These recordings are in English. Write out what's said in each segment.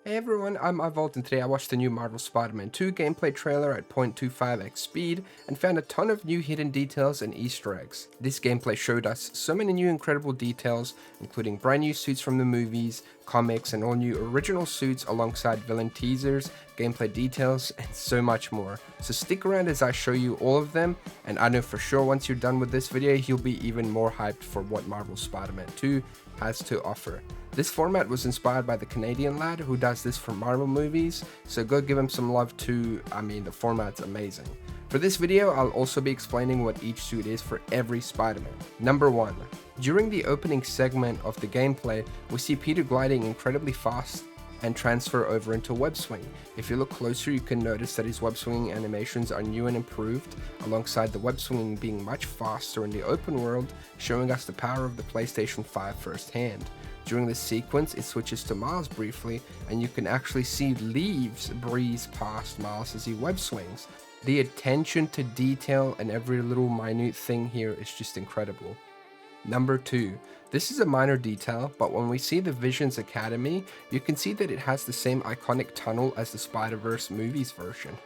Hey everyone, I'm Ivolt and today I watched the new Marvel Spider-Man 2 gameplay trailer at 0.25x speed and found a ton of new hidden details and Easter eggs. This gameplay showed us so many new incredible details, including brand new suits from the movies, comics, and all new original suits alongside villain teasers, gameplay details, and so much more. So stick around as I show you all of them, and I know for sure once you're done with this video, you'll be even more hyped for what Marvel Spider-Man 2 has to offer. This format was inspired by the Canadian lad who does this for Marvel movies, so go give him some love too. I mean, the format's amazing. For this video, I'll also be explaining what each suit is for every Spider-Man. Number 1. During the opening segment of the gameplay, we see Peter gliding incredibly fast and transfer over into web swing. If you look closer, you can notice that his web swinging animations are new and improved, alongside the web swinging being much faster in the open world, showing us the power of the PlayStation 5 firsthand. During this sequence, it switches to Miles briefly, and you can actually see leaves breeze past Miles as he web swings. The attention to detail and every little minute thing here is just incredible. Number 2. This is a minor detail, but when we see the Vision's Academy, you can see that it has the same iconic tunnel as the Spider-Verse movies version.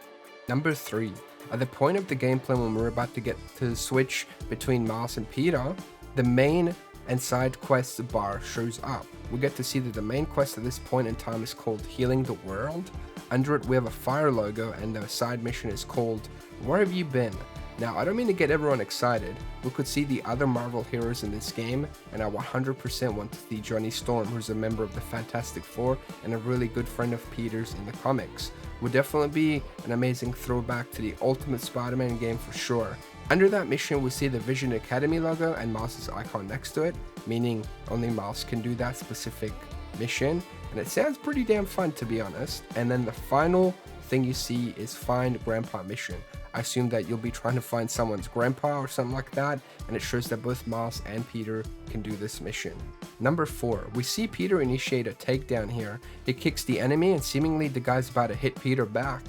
Number 3. At the point of the gameplay when we're about to get to the switch between Miles and Peter, the main and side quests bar shows up. We get to see that the main quest at this point in time is called Healing the World. Under it we have a fire logo, and the side mission is called Where Have You Been? Now, I don't mean to get everyone excited. We could see the other Marvel heroes in this game, and I 100% want to see Johnny Storm, who's a member of the Fantastic Four and a really good friend of Peter's in the comics. Would definitely be an amazing throwback to the Ultimate Spider-Man game for sure. Under that mission, we see the Vision Academy logo and Miles' icon next to it, meaning only Miles can do that specific mission, and it sounds pretty damn fun to be honest. And then the final thing you see is Find Grandpa mission. I assume that you'll be trying to find someone's grandpa or something like that, and it shows that both Miles and Peter can do this mission. Number 4, we see Peter initiate a takedown here. He kicks the enemy and seemingly the guy's about to hit Peter back.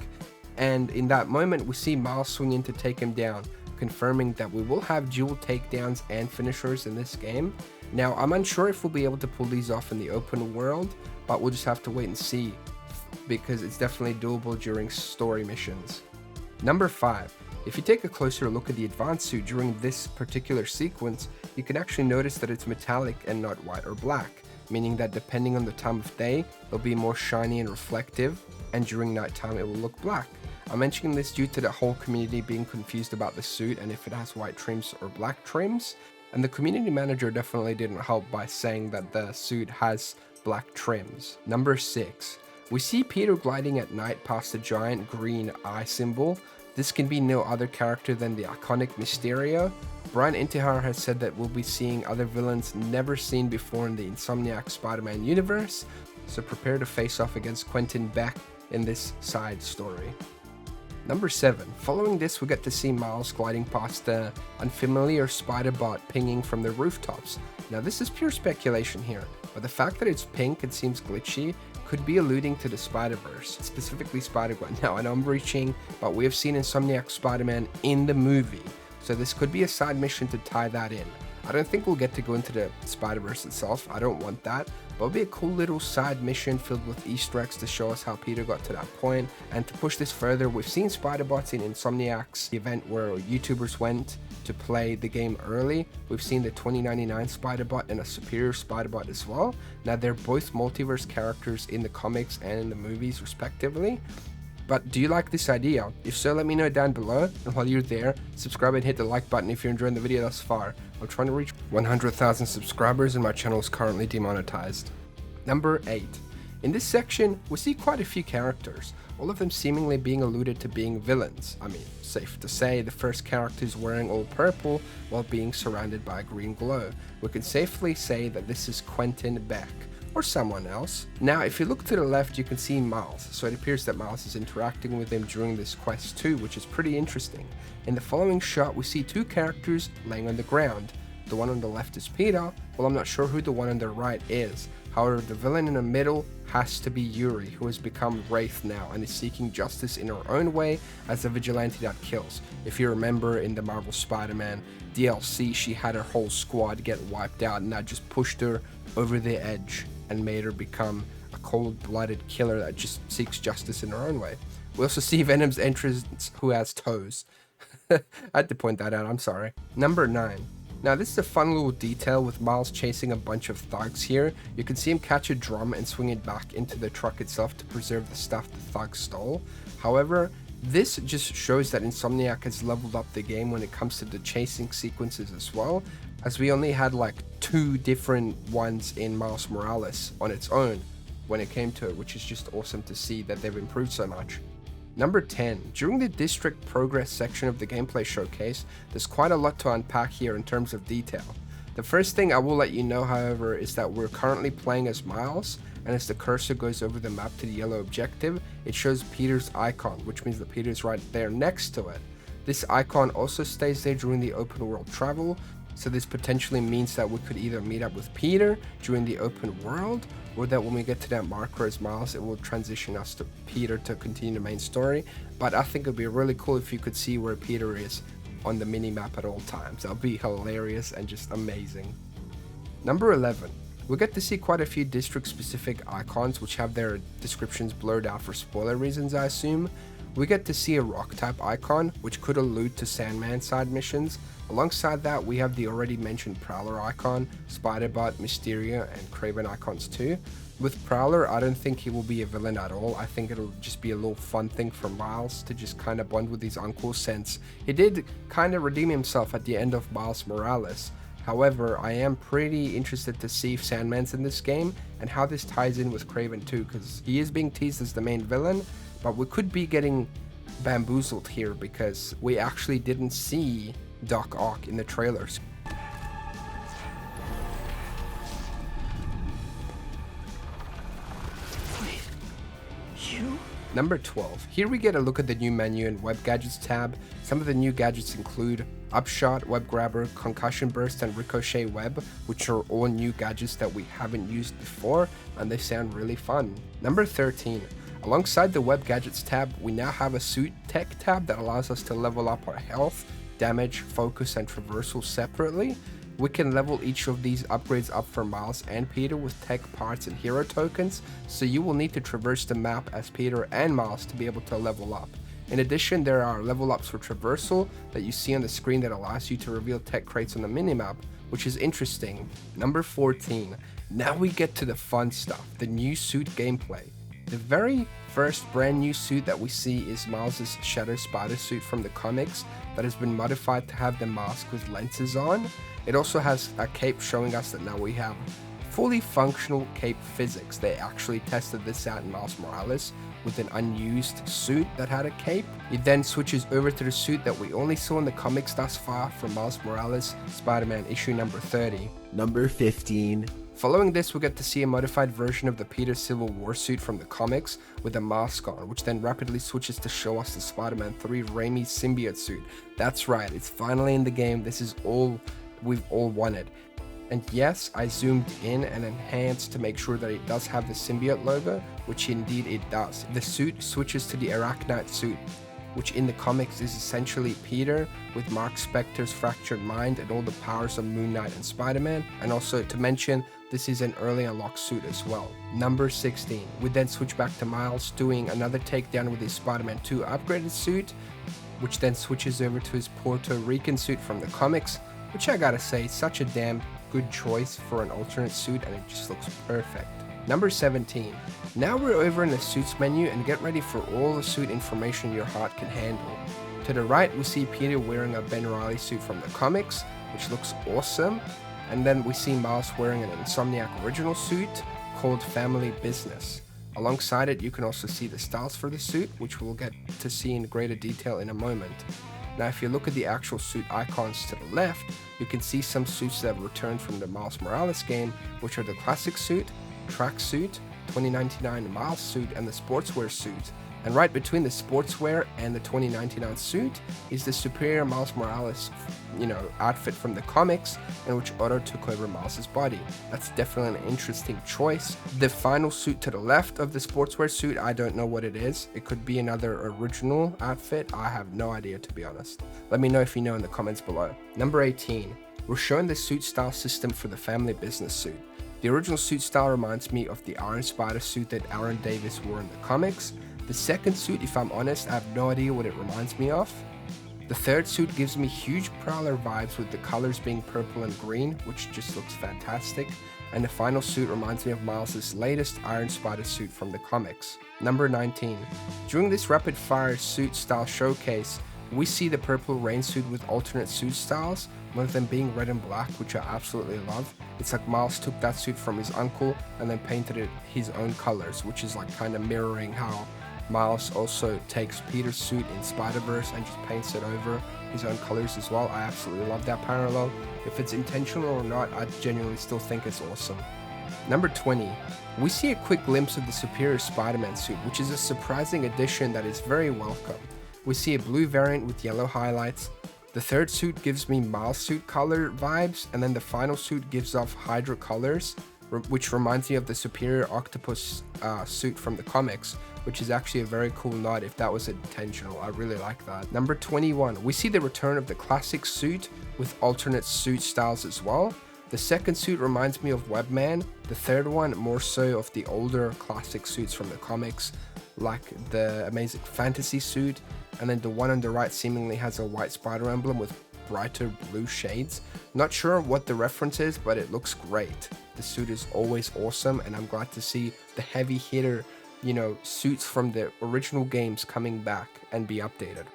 And in that moment, we see Miles swing in to take him down, confirming that we will have dual takedowns and finishers in this game. Now, I'm unsure if we'll be able to pull these off in the open world, but we'll just have to wait and see, because it's definitely doable during story missions. Number 5. If you take a closer look at the advanced suit during this particular sequence, you can actually notice that it's metallic and not white or black, meaning that depending on the time of day, it'll be more shiny and reflective, and during nighttime it will look black. I'm mentioning this due to the whole community being confused about the suit and if it has white trims or black trims, and the community manager definitely didn't help by saying that the suit has black trims. Number 6. We see Peter gliding at night past the giant green eye symbol. This can be no other character than the iconic Mysterio. Brian Intihar has said that we'll be seeing other villains never seen before in the Insomniac Spider-Man universe, so prepare to face off against Quentin Beck in this side story. Number 7. Following this, we get to see Miles gliding past the unfamiliar Spider-Bot pinging from the rooftops. Now this is pure speculation here, but the fact that it's pink and seems glitchy could be alluding to the Spider-Verse, specifically Spider-Gwen. Now I know I'm reaching, but we have seen Insomniac Spider-Man in the movie, so this could be a side mission to tie that in. I don't think we'll get to go into the Spider-Verse itself, I don't want that, but it'll be a cool little side mission filled with Easter eggs to show us how Peter got to that point. And to push this further, we've seen Spider-Bots in Insomniac's event where YouTubers went to play the game early. We've seen the 2099 Spider-Bot and a Superior Spider-Bot as well. Now they're both multiverse characters in the comics and in the movies respectively. But do you like this idea? If so, let me know down below, and while you're there, subscribe and hit the like button if you're enjoying the video thus far. I'm trying to reach 100,000 subscribers and my channel is currently demonetized. Number 8. In this section, we see quite a few characters, all of them seemingly being alluded to being villains. I mean, safe to say, the first character is wearing all purple while being surrounded by a green glow. We can safely say that this is Quentin Beck, or someone else. Now, if you look to the left, you can see Miles, so it appears that Miles is interacting with him during this quest too, which is pretty interesting. In the following shot, we see two characters laying on the ground. The one on the left is Peter, well, I'm not sure who the one on the right is. However, the villain in the middle has to be Yuri, who has become Wraith now and is seeking justice in her own way as a vigilante that kills. If you remember in the Marvel Spider-Man DLC, she had her whole squad get wiped out and that just pushed her over the edge and made her become a cold-blooded killer that just seeks justice in her own way. We also see Venom's entrance, who has toes. I had to point that out, I'm sorry. Number 9. Now this is a fun little detail with Miles chasing a bunch of thugs here. You can see him catch a drum and swing it back into the truck itself to preserve the stuff the thugs stole. However, this just shows that Insomniac has leveled up the game when it comes to the chasing sequences as well, as we only had like 2 different ones in Miles Morales on its own when it came to it, which is just awesome to see that they've improved so much. Number 10. During the district progress section of the gameplay showcase, there's quite a lot to unpack here in terms of detail. The first thing I will let you know, however, is that we're currently playing as Miles, and as the cursor goes over the map to the yellow objective, it shows Peter's icon, which means that Peter's right there next to it. This icon also stays there during the open world travel, so this potentially means that we could either meet up with Peter during the open world, or that when we get to that marker as Miles, it will transition us to Peter to continue the main story. But I think it would be really cool if you could see where Peter is on the mini-map at all times. That would be hilarious and just amazing. Number 11. We get to see quite a few district-specific icons which have their descriptions blurred out for spoiler reasons, I assume. We get to see a rock-type icon, which could allude to Sandman side missions. Alongside that, we have the already mentioned Prowler icon, Spider-Bot, Mysterio, and Kraven icons too. With Prowler, I don't think he will be a villain at all. I think it'll just be a little fun thing for Miles to just kind of bond with his uncle, since he did kind of redeem himself at the end of Miles Morales. However, I am pretty interested to see if Sandman's in this game and how this ties in with Kraven too, because he is being teased as the main villain, but we could be getting bamboozled here because we actually didn't see Doc Ock in the trailers. Wait, you? Number 12. Here we get a look at the new menu and web gadgets tab. Some of the new gadgets include Upshot, Web Grabber, Concussion Burst, and Ricochet Web, which are all new gadgets that we haven't used before, and they sound really fun. Number 13. Alongside the web gadgets tab, we now have a suit tech tab that allows us to level up our health, damage, focus, and traversal separately. We can level each of these upgrades up for Miles and Peter with tech parts and hero tokens, so you will need to traverse the map as Peter and Miles to be able to level up. In addition, there are level ups for traversal that you see on the screen that allows you to reveal tech crates on the minimap, which is interesting. Number 14. Now we get to the fun stuff, the new suit gameplay. The very first brand new suit that we see is Miles' Shadow Spider suit from the comics that has been modified to have the mask with lenses on. It also has a cape showing us that now we have fully functional cape physics. They actually tested this out in Miles Morales with an unused suit that had a cape. It then switches over to the suit that we only saw in the comics thus far from Miles Morales Spider-Man issue number 30. Number 15. Following this, we get to see a modified version of the Peter Civil War suit from the comics with a mask on, which then rapidly switches to show us the Spider-Man 3 Raimi symbiote suit. That's right, it's finally in the game. This is all we've all wanted. And yes, I zoomed in and enhanced to make sure that it does have the symbiote logo, which indeed it does. The suit switches to the Arachnite suit, which in the comics is essentially Peter with Mark Spector's fractured mind and all the powers of Moon Knight and Spider-Man. And also to mention, this is an early unlocked suit as well. Number 16. We then switch back to Miles doing another takedown with his Spider-Man 2 upgraded suit, which then switches over to his Puerto Rican suit from the comics, which I gotta say, such a damn good choice for an alternate suit, and it just looks perfect. Number 17. Now we're over in the suits menu and get ready for all the suit information your heart can handle. To the right, we see Peter wearing a Ben Reilly suit from the comics, which looks awesome. And then we see Miles wearing an Insomniac original suit called Family Business. Alongside it, you can also see the styles for the suit, which we'll get to see in greater detail in a moment. Now, if you look at the actual suit icons to the left, you can see some suits that have returned from the Miles Morales game, which are the classic suit, track suit, 2099 Miles suit, and the sportswear suit. And right between the sportswear and the 2099 suit is the superior Miles Morales, outfit from the comics, in which Otto took over Miles' body. That's definitely an interesting choice. The final suit to the left of the sportswear suit, I don't know what it is. It could be another original outfit. I have no idea, to be honest. Let me know if you know in the comments below. Number 18. We're showing the suit style system for the Family Business suit. The original suit style reminds me of the Iron Spider suit that Aaron Davis wore in the comics. The second suit, if I'm honest, I have no idea what it reminds me of. The third suit gives me huge Prowler vibes with the colors being purple and green, which just looks fantastic. And the final suit reminds me of Miles' latest Iron Spider suit from the comics. Number 19. During this rapid fire suit style showcase, we see the purple rain suit with alternate suit styles, one of them being red and black, which I absolutely love. It's like Miles took that suit from his uncle and then painted it his own colors, which is like kind of mirroring how Miles also takes Peter's suit in Spider-Verse and just paints it over his own colors as well. I absolutely love that parallel. If it's intentional or not, I genuinely still think it's awesome. Number 20. We see a quick glimpse of the Superior Spider-Man suit, which is a surprising addition that is very welcome. We see a blue variant with yellow highlights. The third suit gives me Miles suit color vibes, and then the final suit gives off Hydra colors, which reminds me of the Superior Octopus suit from the comics, which is actually a very cool nod if that was intentional. I really like that. Number 21, we see the return of the classic suit with alternate suit styles as well. The second suit reminds me of Webman, the third one more so of the older classic suits from the comics, like the Amazing Fantasy suit, and then the one on the right seemingly has a white spider emblem with brighter blue shades. Not sure what the reference is, but it looks great. The suit is always awesome, and I'm glad to see the heavy hitter, suits from the original games coming back and be updated.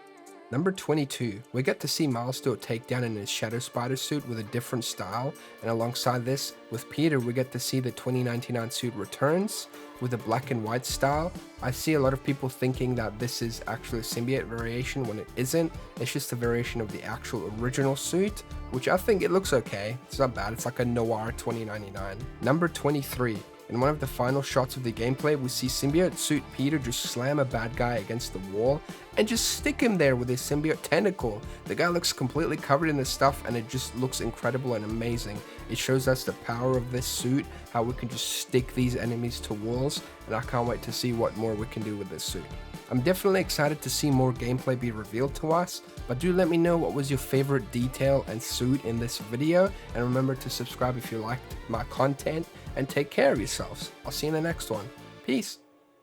Number 22, we get to see Miles do a takedown in his Shadow Spider suit with a different style, and alongside this, with Peter, we get to see the 2099 suit returns with a black and white style. I see a lot of people thinking that this is actually a symbiote variation when it isn't. It's just a variation of the actual original suit, which I think it looks okay. It's not bad. It's like a noir 2099. Number 23. In one of the final shots of the gameplay, we see symbiote suit Peter just slam a bad guy against the wall and just stick him there with his symbiote tentacle. The guy looks completely covered in this stuff, and it just looks incredible and amazing. It shows us the power of this suit, how we can just stick these enemies to walls, and I can't wait to see what more we can do with this suit. I'm definitely excited to see more gameplay be revealed to us, but do let me know what was your favorite detail and suit in this video, and remember to subscribe if you liked my content, and take care of yourselves. I'll see you in the next one. Peace.